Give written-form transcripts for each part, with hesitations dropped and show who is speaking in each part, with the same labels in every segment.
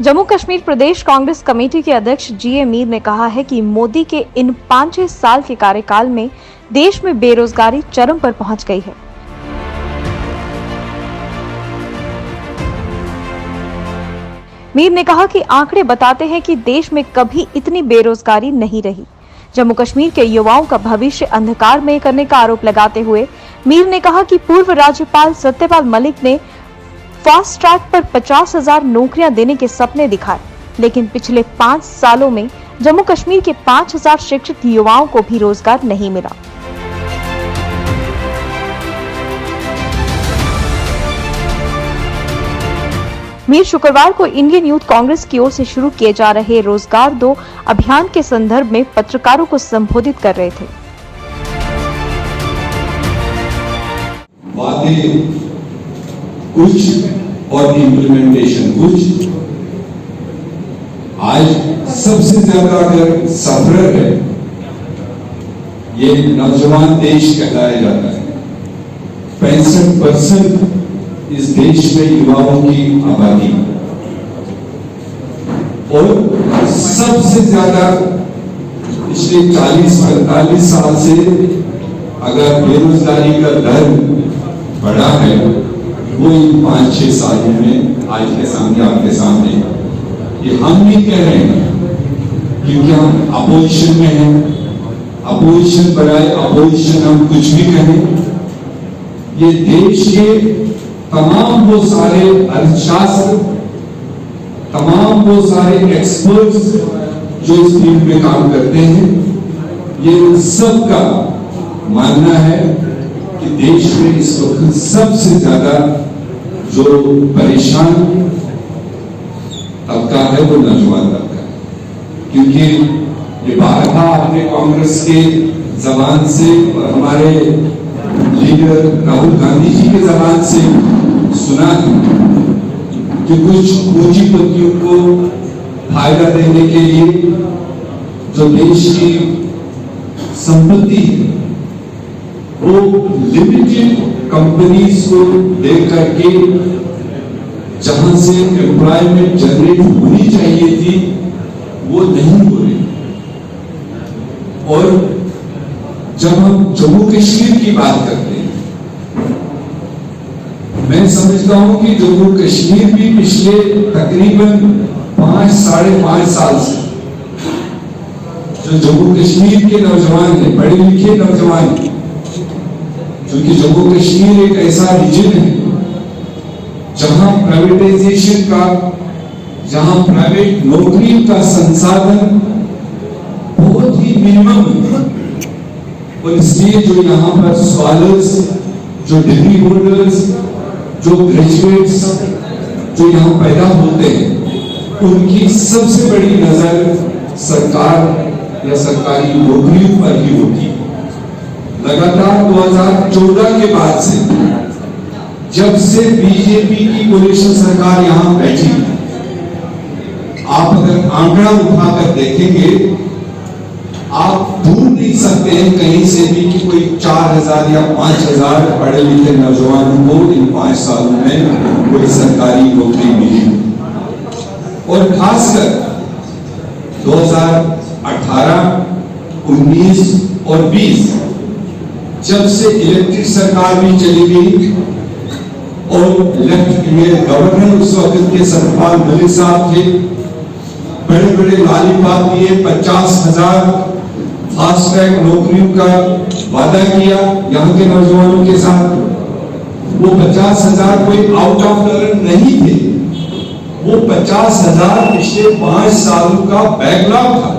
Speaker 1: जम्मू कश्मीर प्रदेश Congress committee के अध्यक्ष जीए मीर ने कहा है कि मोदी के इन 5-6 साल के कार्यकाल में देश में बेरोजगारी चरम पर पहुंच गई है। मीर ने कहा कि आंकड़े बताते हैं कि देश में कभी इतनी बेरोजगारी नहीं रही। जम्मू कश्मीर के युवाओं का भविष्य अंधकार में करने का आरोप लगाते हुए मीर ने कहा कि पूर्व राज्यपाल सत्यपाल मलिक ने फास्ट ट्रैक पर 50,000 नौकरियां देने के सपने दिखाए, लेकिन पिछले 5 सालों में जम्मू कश्मीर के 5,000 शिक्षित युवाओं को भी रोजगार नहीं मिला। मीर शुक्रवार को इंडियन यूथ कांग्रेस की ओर से शुरू किए जा रहे रोजगार दो अभियान के संदर्भ में पत्रकारों को संबोधित कर रहे थे।
Speaker 2: वादे कुछ और इम्प्लीमेंटेशन कुछ। आज सबसे ज्यादा अगर सफर है ये नौजवान देश कहलाया जाता है। 65% इस देश में युवाओं की आबादी और सबसे ज्यादा पिछले 40-45 साल से अगर बेरोजगारी का दर बढ़ा है वो इन 5-6 सालों में आज के सामने आपके सामने ये हम नहीं कह रहे हैं क्योंकि हम अपोजिशन में हैं। अपोजिशन बनाए अपोजिशन हम कुछ भी कहें, ये देश के तमाम वो सारे अर्थशास्त्र, तमाम वो सारे एक्सपर्ट्स जो इस फील्ड में काम करते हैं, ये उन सब का मानना है कि देश में इस वक्त सबसे ज्यादा जो परेशान तबका है वो नौजवान तबका है। क्योंकि ये बात आपने कांग्रेस के जबान से और हमारे लीडर राहुल गांधी जी के जबान से सुना कि कुछ पूंजीपतियों को फायदा देने के लिए जो देश की संपत्ति है वो लिमिटेड कंपनीज को दे करके जहां से एम्प्लॉयमेंट जनरेट होनी चाहिए थी वो नहीं हो रही। और जब हम जम्मू कश्मीर की बात करते हैं, मैं समझता हूं कि जम्मू कश्मीर भी पिछले तकरीबन 5-5.5 साल से जो जम्मू कश्मीर के नौजवान हैं, पढ़े लिखे नौजवान, क्योंकि जम्मू कश्मीर एक ऐसा रीजन है जहां प्राइवेटाइजेशन का, जहां प्राइवेट नौकरी का संसाधन बहुत ही मिनिमम है। और इसलिए जो यहाँ पर स्कॉलर्स, जो डिग्री होल्डर्स, जो ग्रेजुएट्स जो यहाँ पैदा होते हैं उनकी सबसे बड़ी नजर सरकार या सरकारी नौकरियों पर ही होती है। लगातार 2014 के बाद से जब से बीजेपी की कोalition सरकार यहाँ बैठी, आप अगर आंकड़ा उठाकर देखेंगे आप ढूंढ नहीं सकते हैं कहीं से भी कि कोई 4,000 या 5,000 पढ़े लिखे नौजवानों को इन 5 सालों में कोई सरकारी नौकरी मिली। और खासकर 2018, 19 और 20 जब से इलेक्टेड सरकार भी चली गई और लेफ्ट में गवर्नर उस वक्त के सत्यपाल मलिक साहब थे, बड़े बड़े लालीपाप दिए, 50,000 फास्ट ट्रैक नौकरियों का वादा किया यहाँ के नौजवानों के साथ। वो 50,000 कोई आउट ऑफ टर्न नहीं थे, वो 50,000 पिछले 5 सालों का बैकलॉग था।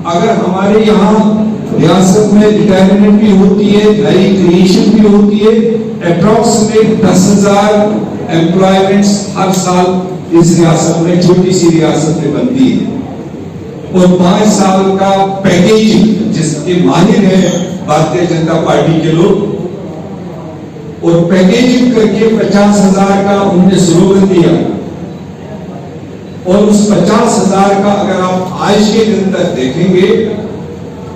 Speaker 2: अगर हमारे यहाँ रियासत में रिटायरमेंट भी होती है, नई क्रिएशन भी होती है, अप्रॉक्सीमेट 10,000 एम्प्लॉयमेंट्स हर साल इस रियासत में, छोटी सी रियासत में बनती है। और 5 साल का पैकेजिंग जिसके माहिर है भारतीय जनता पार्टी के लोग, और पैकेजिंग करके 50,000 का उन्होंने स्लोगन दिया। और उस 50,000 का अगर आप आज के दिन तक देखेंगे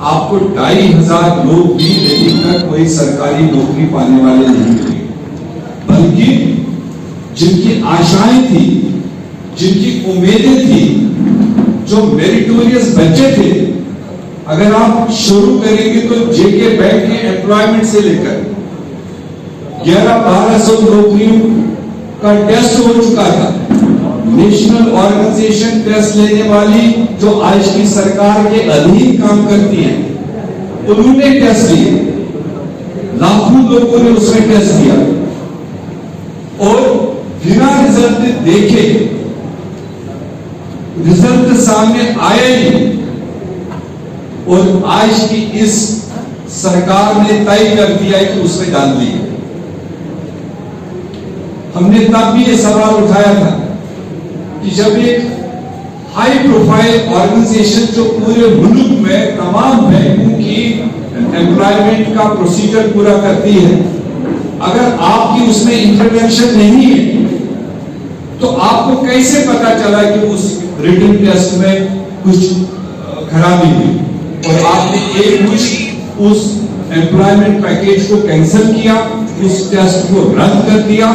Speaker 2: आपको 2,500 लोग भी अभी तक कोई सरकारी नौकरी पाने वाले नहीं मिले, बल्कि जिनकी आशाएं थी जिनकी उम्मीदें थी, जो मेरिटोरियस बच्चे थे, अगर आप शुरू करेंगे तो जेके बैंक के एम्प्लॉयमेंट से लेकर 1100-1200 नौकरियों का टेस्ट हो चुका था। नेशनल ऑर्गेनाइजेशन टेस्ट लेने वाली जो आज की सरकार के अधीन काम करती है, उन्होंने टेस्ट लिए, लाखों लोगों ने उसमें टेस्ट दिया और बिना रिजल्ट देखे, रिजल्ट सामने आया ही, और आज की इस सरकार ने तय कर दिया है कि उसमें डाल दिए। हमने तब भी ये सवाल उठाया था कि जब एक हाई प्रोफाइल ऑर्गेनाइजेशन जो पूरे मुल्क में तमाम बैंकों की एम्प्लॉयमेंट का प्रोसीजर पूरा करती है, अगर आपकी उसमें इंटरवेंशन नहीं है तो आपको कैसे पता चला कि उस रिटन टेस्ट में कुछ खराबी हुई और आपने एक कुछ उस एम्प्लॉयमेंट पैकेज को कैंसिल किया, उस टेस्ट को रद्द कर दिया,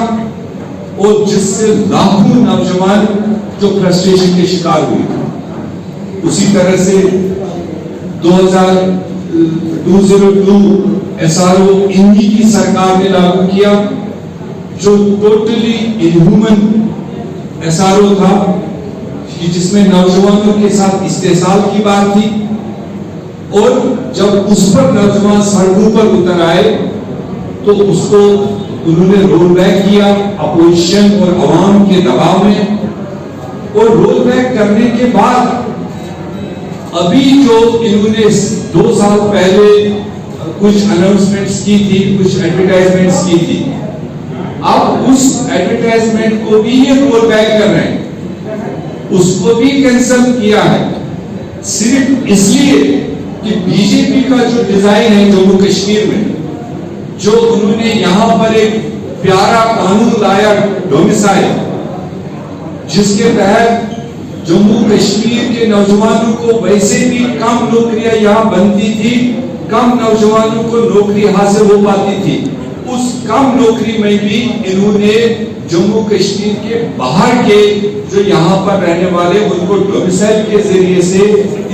Speaker 2: और जिससे लाखों नौजवान जो फ्रस्ट्रेशन के शिकार हुए। उसी तरह से 2002 SRO इन्हीं की सरकार ने लागू किया, जो टोटली इनह्यूमन SRO था, कि जिसमें नौजवानों के साथ इस्तेसाल की बात थी, और जब उस पर नौजवान सड़कों पर उतर आए तो उसको उन्होंने रोल बैक किया अपोजिशन और अवाम के दबाव में। और रोल बैक करने के बाद अभी जो इन्होंने 2 साल पहले कुछ अनाउंसमेंट्स की थी, कुछ एडवर्टाइजमेंट्स की थी, अब उस एडवर्टाइजमेंट को भी ये रोल बैक कर रहे हैं, उसको भी कैंसिल किया है, सिर्फ इसलिए कि बीजेपी का जो डिजाइन है जम्मू कश्मीर में, जो उन्होंने यहां पर एक प्यारा कानून लाया डोमिसाइल, जिसके तहत जम्मू कश्मीर के नौजवानों को वैसे भी कम नौकरियां यहां बनती थी, कम नौजवानों को नौकरी हासिल हो पाती थी, उस कम नौकरी में भी इन्होंने जम्मू कश्मीर के बाहर के जो यहाँ पर रहने वाले उनको डोमिसाइल के जरिए से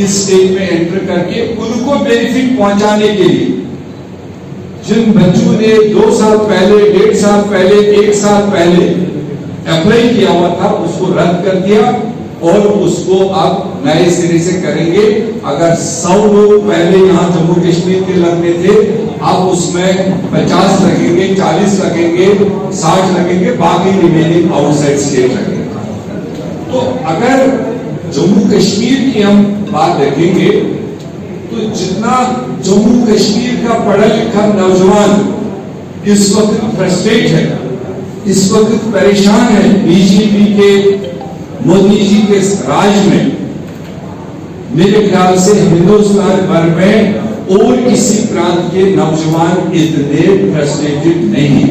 Speaker 2: इस स्टेट में एंटर करके उनको बेनिफिट पहुंचाने के लिए, जिन बच्चों ने 2 साल पहले, 1.5 साल पहले, 1 साल पहले अप्लाई किया हुआ था, उसको रद्द कर दिया और उसको अब नए सिरे से करेंगे। अगर 100 लोग पहले यहाँ जम्मू कश्मीर के लगने थे, अब उसमें 50 लगेंगे, 40 लगेंगे, 60 लगेंगे, बाकी रिमेनिंग आउटसाइड स्टेट लगेंगे। तो अगर जम्मू कश्मीर की हम बात देखेंगे तो जितना जम्मू कश्मीर का पढ़ा लिखा नौजवान इस वक्त फ्रस्ट्रेट है, इस वक्त परेशान है बीजेपी के मोदी जी के राज में, मेरे ख्याल से हिंदुस्तान भर में और किसी प्रांत के नौजवान इतने फ्रस्ट्रेटेड नहीं,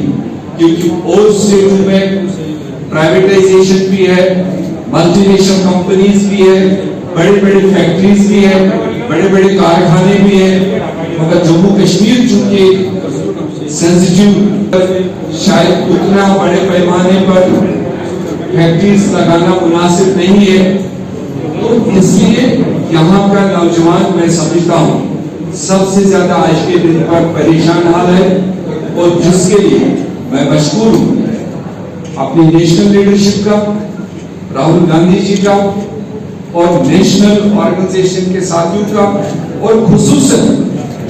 Speaker 2: क्योंकि और स्टेटों में प्राइवेटाइजेशन भी है, मल्टीनेशनल कंपनीज भी है, बड़े बड़े फैक्ट्रीज भी है, बड़े बड़े कारखाने भी है, मगर जम्मू कश्मीर चूंकि सेंसिटिव, शायद उतना बड़े पैमाने पर फैक्ट्रीज लगाना मुनासिब नहीं है, तो इसलिए यहाँ का नौजवान मैं समझता हूँ सबसे ज्यादा आज के दिन पर परेशान हाल है, और जिसके लिए मैं मशहूर हूँ अपनी नेशनल लीडरशिप का, राहुल गांधी जी का और नेशनल ऑर्गेनाइजेशन के साथियों का, और खुसूसन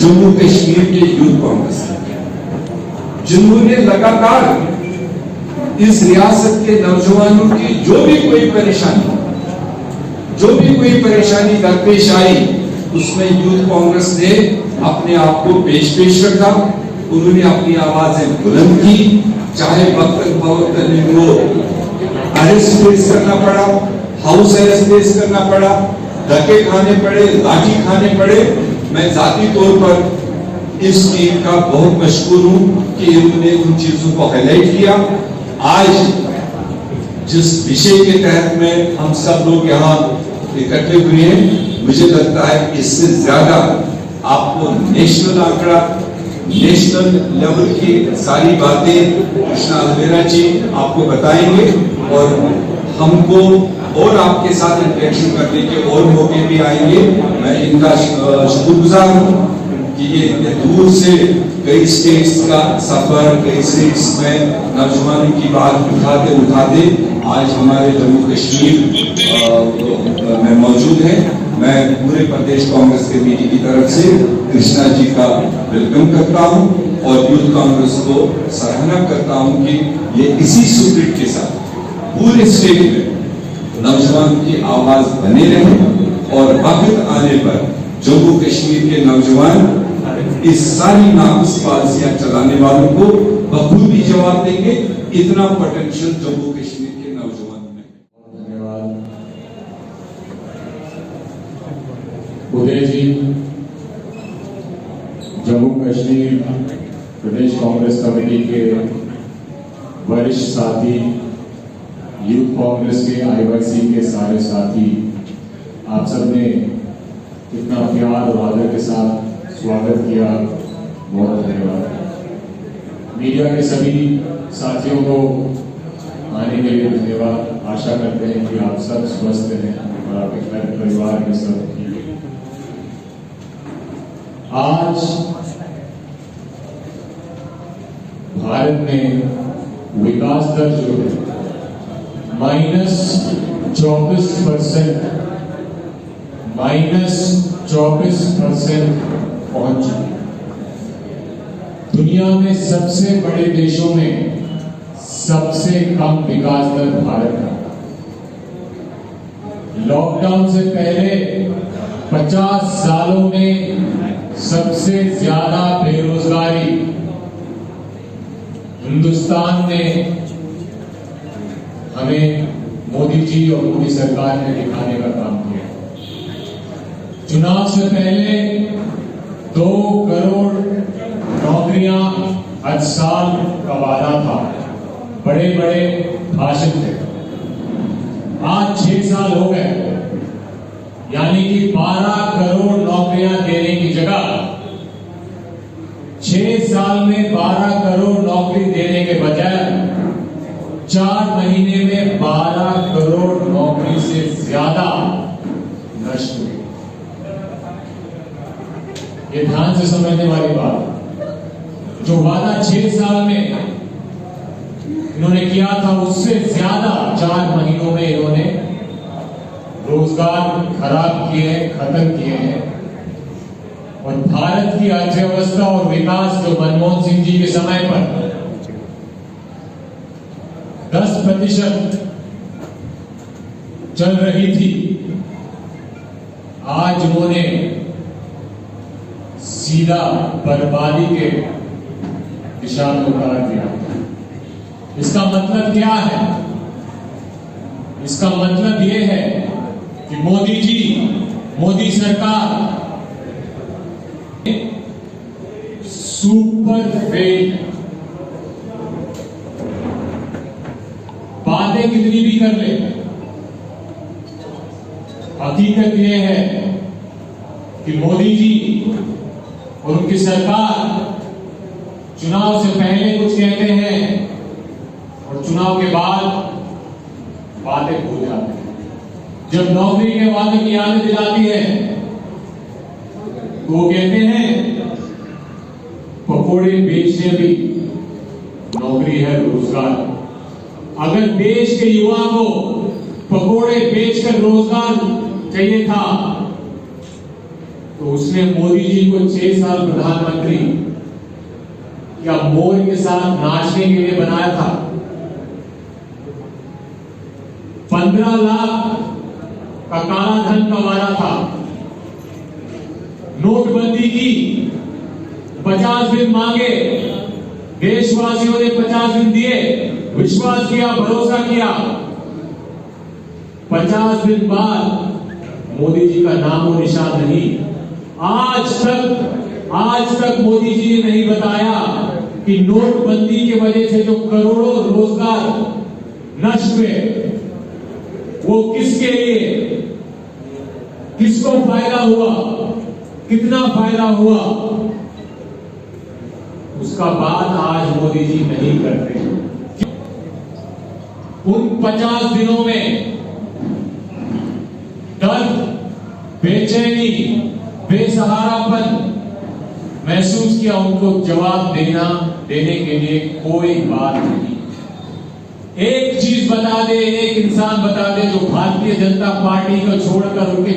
Speaker 2: जम्मू कश्मीर के यूथ कांग्रेस, जिन्होंने लगातार इस रियासत के नौजवानों की जो भी कोई परेशानी दरपेश आई, उसमें यूथ कांग्रेस ने अपने आप को पेश रखा, उन्होंने अपनी आवाजें बुलंद की, चाहे वक्तन फवक्तन इनको अरेस्ट फेस करना पड़ा, हाउस अरेस्ट फेस करना पड़ा, धक्के खाने पड़े, लाठी खाने पड़े। मैं जाती तौर पर इस टीम का बहुत मशहूर हूं कि इन्होंने उन चीजों को हाईलाइट किया। आज जिस विषय के तहत में हम सब लोग यहाँ इकट्ठे हुए हैं, मुझे लगता है इससे ज्यादा आपको नेशनल आंकड़ा, नेशनल लेवल की सारी बातें कृष्णा अलवेरा जी आपको बताएंगे, और हमको और आपके साथ इंटरेक्शन करने के और मौके भी आएंगे। मैं इनका शुक्रगुजार हूँ कि ये दूर से कई स्टेट्स का सफर, कई स्टेट्स में नौजवानों की बात उठाते उठाते आज हमारे जम्मू कश्मीर में मौजूद है। मैं पूरे प्रदेश कांग्रेस कमेटी की तरफ से कृष्णा जी का वेलकम करता हूं और यूथ कांग्रेस को सराहना करता हूं कि ये इसी स्पिरिट के साथ पूरे स्टेट में नौजवान की आवाज बने रहे और वक्त आने पर जम्मू कश्मीर के नौजवान इस सारी नामुस पॉलिसियां चलाने वालों को बखूबी जवाब देंगे। इतना पोटेंशियल जम्मू कश्मीर के नौजवान में।
Speaker 3: धन्यवाद उदय जी। जम्मू कश्मीर प्रदेश कांग्रेस कमेटी के वरिष्ठ साथी, यूथ कांग्रेस के आईवाईसी के सारे साथी, आप सबने इतना प्यार और आदर के साथ स्वागत किया, बहुत धन्यवाद। मीडिया के सभी साथियों को आने के लिए धन्यवाद। आशा करते हैं कि आप सब स्वस्थ हैं और आपके घर परिवार में सब ठीक है। आज भारत में विकास दर जो है -24% पहुंच चुकी है। दुनिया में सबसे बड़े देशों में सबसे कम विकास दर भारत का। लॉकडाउन से पहले 50 सालों में सबसे ज्यादा बेरोजगारी हिंदुस्तान में हमें मोदी जी और मोदी सरकार ने दिखाने का काम किया। चुनाव से पहले 2 करोड़ नौकरियां हर साल का वादा था, बड़े बड़े भाषण थे। आज 6 साल हो गए, यानी कि 12 करोड़ नौकरियां देने की जगह 6 साल में 12 करोड़ नौकरी देने के बजाय 4 महीने में 12 करोड़ नौकरी से ज्यादा नष्ट हुई। ये ध्यान से समझने वाली बात। जो वादा 6 साल में इन्होंने किया था, उससे ज्यादा 4 महीनों में इन्होंने रोजगार खराब किए हैं, खत्म किए हैं। और भारत की अर्थव्यवस्था और विकास जो मनमोहन सिंह जी के समय पर 10% चल रही थी, आज उन्होंने सीधा बर्बादी के दिशा में उतार दिया। इसका मतलब क्या है? इसका मतलब यह है कि मोदी जी, मोदी सरकार सुपर फेल, बातें कितनी भी कर ले, हकीकत यह है कि मोदी जी और उनकी सरकार चुनाव से पहले कुछ कहते हैं और चुनाव के बाद बातें भूल जाते हैं। जब नौकरी के वादे की यादें दिलाती है तो वो कहते हैं पकोड़े बेचने भी नौकरी है, रोजगार। अगर देश के युवा को पकोड़े बेचकर रोजगार चाहिए था तो उसने मोदी जी को 6 साल प्रधानमंत्री या मोर के साथ नाचने के लिए बनाया था। 15 लाख का काला धन का वादा था। नोटबंदी की 50 दिन मांगे, देशवासियों ने 50 दिन दिए, विश्वास किया, भरोसा किया। 50 दिन बाद मोदी जी का नाम और निशान नहीं। आज तक मोदी जी ने नहीं बताया कि नोटबंदी की वजह से जो करोड़ों रोजगार नष्ट हुए वो किसके लिए, किसको फायदा हुआ, कितना फायदा हुआ, उसका बात आज मोदी जी नहीं करते। उन 50 दिनों में दर्द, बेचैनी, बेसहारापन महसूस किया, उनको जवाब देने के लिए कोई बात नहीं। एक चीज बता दे, एक इंसान बता दे जो भारतीय जनता पार्टी को छोड़कर, उनके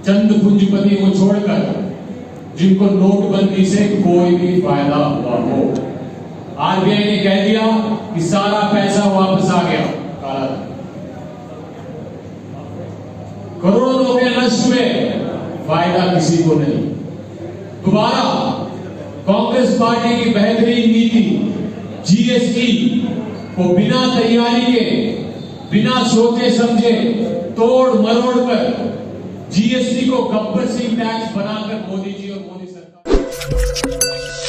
Speaker 3: चंद पूंजीपति को छोड़कर, जिनको नोटबंदी से कोई भी फायदा हुआ हो। आरबीआई ने कह दिया कि सारा पैसा वापस आ गया, काला धन, करोड़ों रुपए नष्ट हुए, फायदा किसी को नहीं। दोबारा कांग्रेस पार्टी की बेहतरीन नीति जीएसटी को बिना तैयारी के, बिना सोचे समझे, तोड़ मरोड़ कर जीएसटी को गब्बर सिंह टैक्स बनाकर मोदी जी और मोदी सरकार